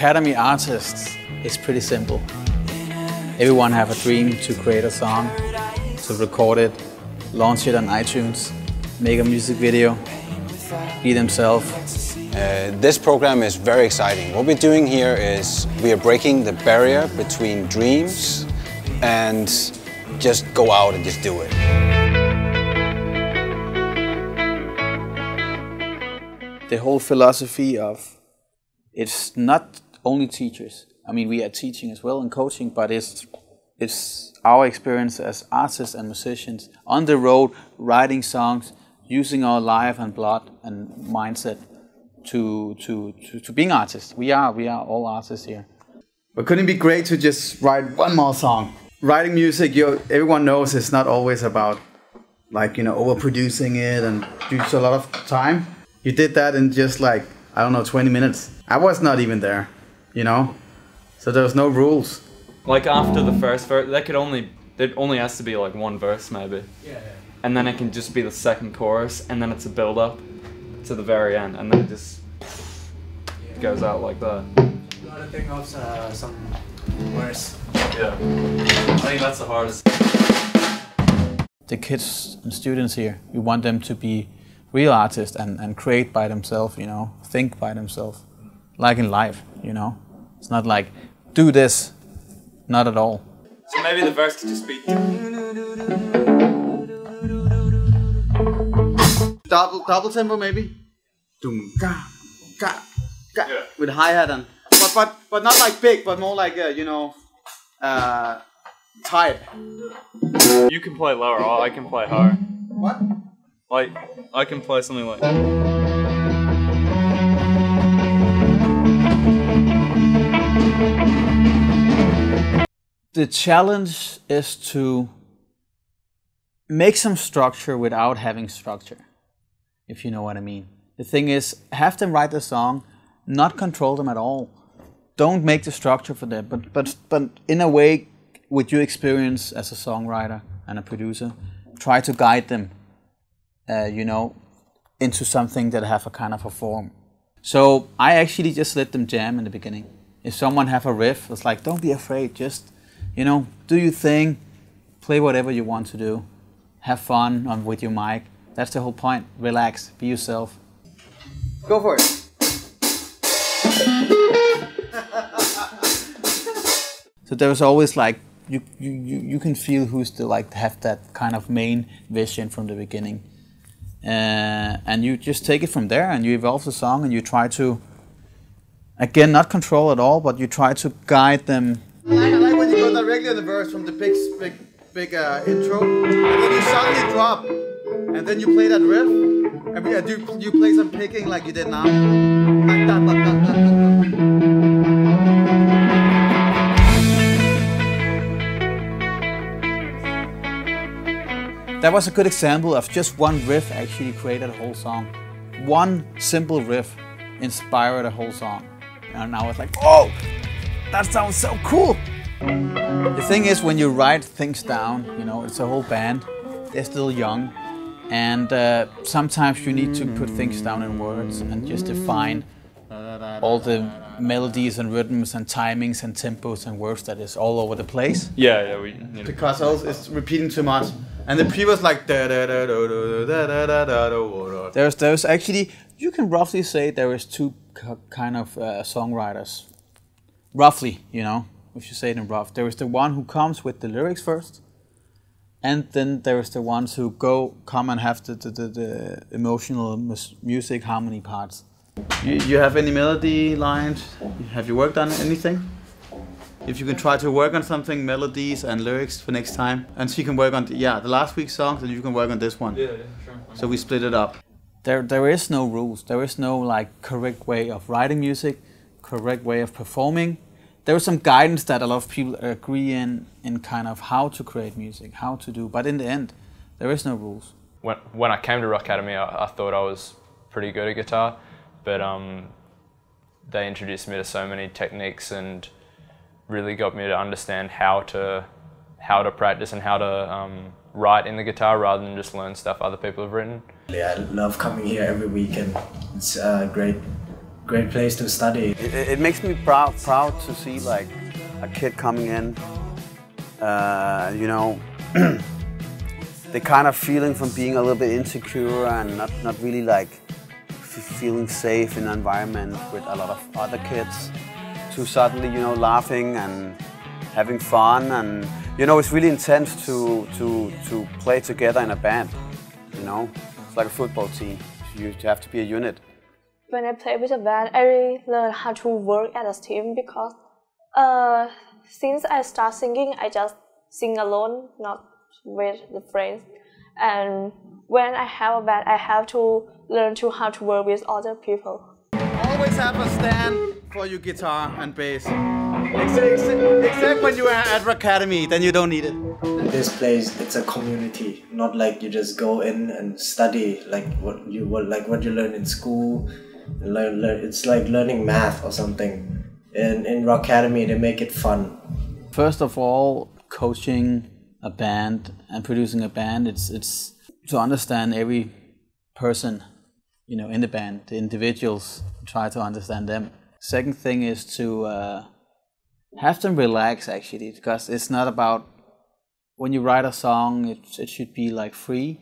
Rockademy Artists is pretty simple. Everyone have a dream to create a song, to record it, launch it on iTunes, make a music video, be themselves. This program is very exciting. What we're doing here is we are breaking the barrier between dreams and just go out and just do it. The whole philosophy of it's not only teachers. I mean, we are teaching as well and coaching, but it's our experience as artists and musicians on the road, writing songs, using our life and blood and mindset to being artists. We are all artists here. But couldn't it be great to just write one more song? Writing music, everyone knows it's not always about overproducing it and use a lot of time. You did that in just 20 minutes. I was not even there, so there was no rules. Like after the first verse, there only has to be one verse maybe. Yeah. And then it can just be the second chorus, and then it's a build up to the very end, and then it just goes out like that. You gotta think of some words. Yeah. I think that's the hardest. The kids and students here, we want them to be real artists and create by themselves, think by themselves, like in life, It's not like, do this, not at all. So maybe the verse could just be... Double tempo maybe? Yeah. With hi-hat and... But not like big, but more like, tight. You can play lower, I can play higher. What? I can play something like... The challenge is to make some structure without having structure, if you know what I mean. The thing is, have them write the song, not control them at all. Don't make the structure for them, but in a way, with your experience as a songwriter and a producer, try to guide them, into something that have a kind of a form. So I actually just let them jam in the beginning. If someone have a riff, it's like, don't be afraid, just, do your thing, play whatever you want to do, have fun with your mic. That's the whole point. Relax, be yourself. Go for it. So there's always you can feel who's to have that kind of main vision from the beginning. And you just take it from there and you evolve the song and you try to, again, not control at all, but you try to guide them. I like when you go directly on the verse from the big intro, and then you suddenly drop, and then you play that riff, and you play some picking like you did now. That was a good example of just one riff actually created a whole song. One simple riff inspired a whole song. And now it's like, oh, that sounds so cool. The thing is, when you write things down, it's a whole band. They're still young. And sometimes you need to put things down in words and just define all the melodies and rhythms and timings and tempos and words that is all over the place. Yeah. Because it's repeating too much. And the previous there's actually, you can roughly say there is two kind of songwriters. Roughly, if you say it in rough. There is the one who comes with the lyrics first, and then there is the ones who come and have the emotional music harmony parts. You have any melody lines? Have you worked on anything? If you can try to work on something, melodies and lyrics for next time, and so you can work on the last week's songs, and you can work on this one. Yeah, sure. So we split it up. There is no rules. There is no correct way of writing music, correct way of performing. There is some guidance that a lot of people agree in kind of how to create music, how to do. But in the end, there is no rules. When I came to Rockademy, I thought I was pretty good at guitar, but they introduced me to so many techniques and really got me to understand how to practice and how to write in the guitar rather than just learn stuff other people have written. I love coming here every week, and it's great great place to study. It makes me proud to see like a kid coming in, you know, the kind of feeling from being a little bit insecure and not really like feeling safe in an environment with a lot of other kids, to suddenly, you know, laughing and having fun, and you know, it's really intense to play together in a band. You know, it's like a football team. You have to be a unit. When I play with a band, I really learn how to work as a team because since I start singing, I just sing alone, not with the friends. And when I have a band, I have to learn how to work with other people. Always have a stand for your guitar and bass. Except when you are at Rockademy, then you don't need it. This place, it's a community, not like you just go in and study like what you learn in school. It's like learning math or something. In Rockademy, they make it fun. First of all, coaching a band and producing a band, it's to understand every person, you know, in the band, the individuals, try to understand them. Second thing is to have them relax, actually, because it's not about, when you write a song, it should be like free.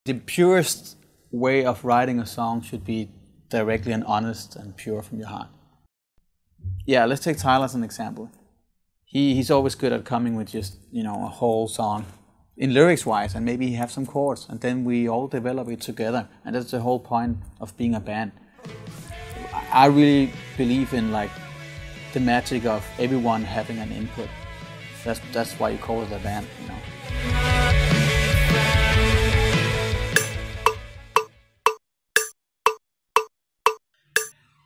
The purest way of writing a song should be directly and honest and pure from your heart. Yeah, let's take Tyler as an example. He's always good at coming with just, you know, a whole song in lyrics wise, and maybe he have some chords, and then we all develop it together, and that's the whole point of being a band. I really believe in like the magic of everyone having an input. That's why you call it a band, you know.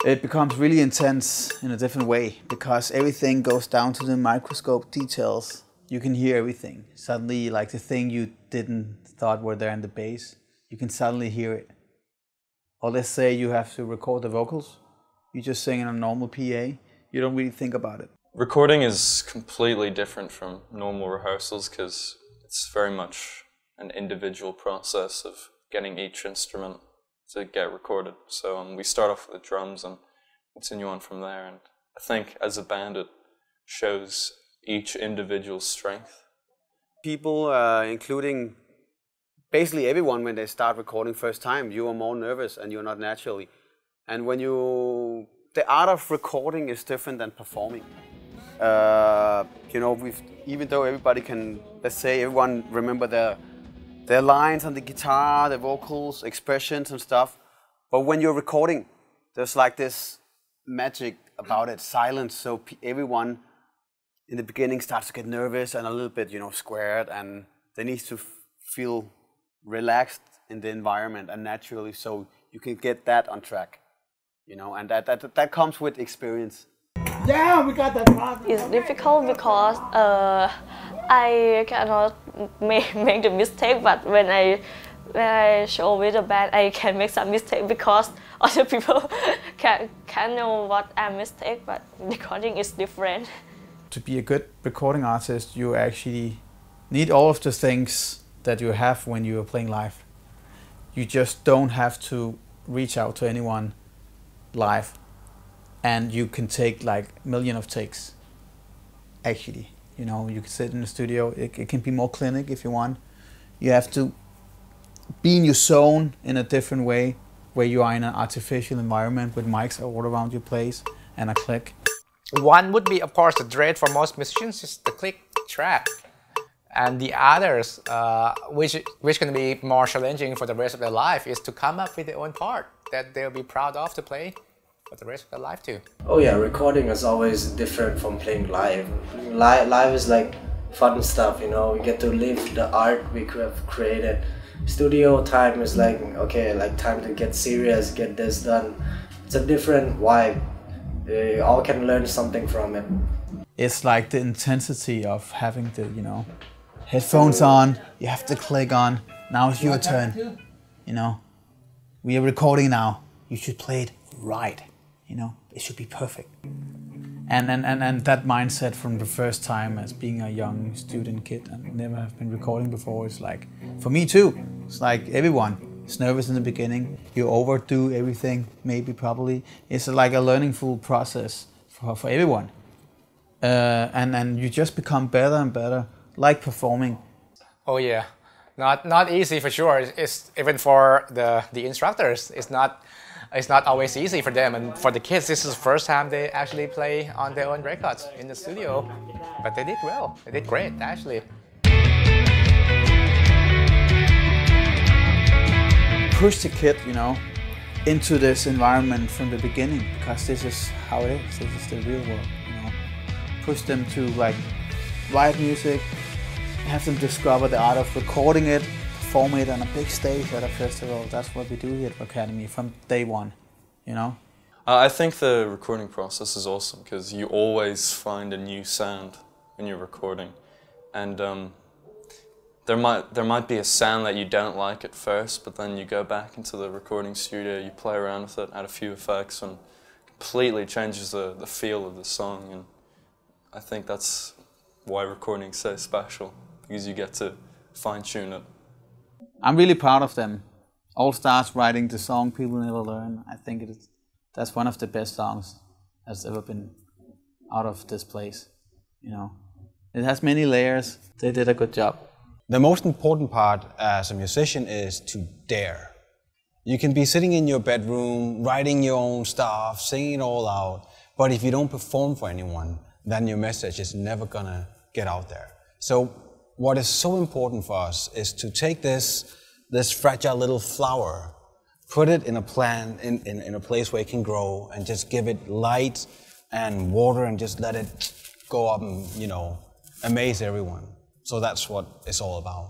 It becomes really intense in a different way because everything goes down to the microscope details. You can hear everything. Suddenly, like the thing you didn't thought were there in the bass, you can suddenly hear it. Or let's say you have to record the vocals. You just sing in a normal PA. You don't really think about it. Recording is completely different from normal rehearsals because it's very much an individual process of getting each instrument to get recorded. So we start off with the drums and continue on from there. And I think as a band it shows each individual's strength. People, including basically everyone, when they start recording first time, you are more nervous and you're not naturally. And when the art of recording is different than performing. You know, even though everybody can, let's say everyone remember their lines on the guitar, the vocals, expressions and stuff. But when you're recording, there's like this magic about it, silence. So everyone in the beginning starts to get nervous and a little bit, you know, squared, and they need to feel relaxed in the environment and naturally, so you can get that on track, you know, and that comes with experience. Yeah, we got that part. It's difficult because I cannot make the mistake, but when I show with the band, I can make some mistake because other people can know what I mistake, but recording is different. To be a good recording artist, you actually need all of the things that you have when you are playing live. You just don't have to reach out to anyone live, and you can take like a million of takes. Actually, you know, you can sit in the studio. It can be more clinic if you want. You have to be in your zone in a different way, where you are in an artificial environment with mics all around your place and a click. One would be, of course, the dread for most musicians is the click track. And the others, which can be more challenging for the rest of their life, is to come up with their own part that they'll be proud of to play for the rest of their life too. Oh yeah, recording is always different from playing live. Live is like fun stuff, you know, we get to live the art we could have created. Studio time is like, okay, like time to get serious, get this done. It's a different vibe. You all can learn something from it. It's like the intensity of having the, you know, headphones on, you have to click on, now it's your turn, you know. We are recording now, you should play it right, you know, it should be perfect. And that mindset from the first time as being a young student kid and never have been recording before, is like, for me too, it's like everyone, It's nervous in the beginning. You overdo everything, maybe, probably. It's like a learning full process for everyone. And you just become better and better, like performing. Oh yeah, not easy for sure. It's even for the instructors. It's not always easy for them, and for the kids, this is the first time they actually play on their own records in the studio. But they did well. They did great, actually. Push the kid, you know, into this environment from the beginning, because this is how it is. This is the real world, you know. Push them to like write music, have them discover the art of recording it, perform it on a big stage at a festival. That's what we do here at Rockademy from day one, you know. I think the recording process is awesome because you always find a new sound when you're recording, and there might be a sound that you don't like at first, but then you go back into the recording studio, you play around with it, add a few effects, and completely changes the feel of the song. And I think that's why recording is so special, because you get to fine-tune it. I'm really proud of them. All Stars writing the song People Never Learn. I think that's one of the best songs that's ever been out of this place, you know. It has many layers. They did a good job. The most important part as a musician is to dare. You can be sitting in your bedroom, writing your own stuff, singing it all out, but if you don't perform for anyone, then your message is never gonna get out there. So what is so important for us is to take this fragile little flower, put it in a plant, in a place where it can grow, and just give it light and water and just let it go up and, you know, amaze everyone. So that's what it's all about.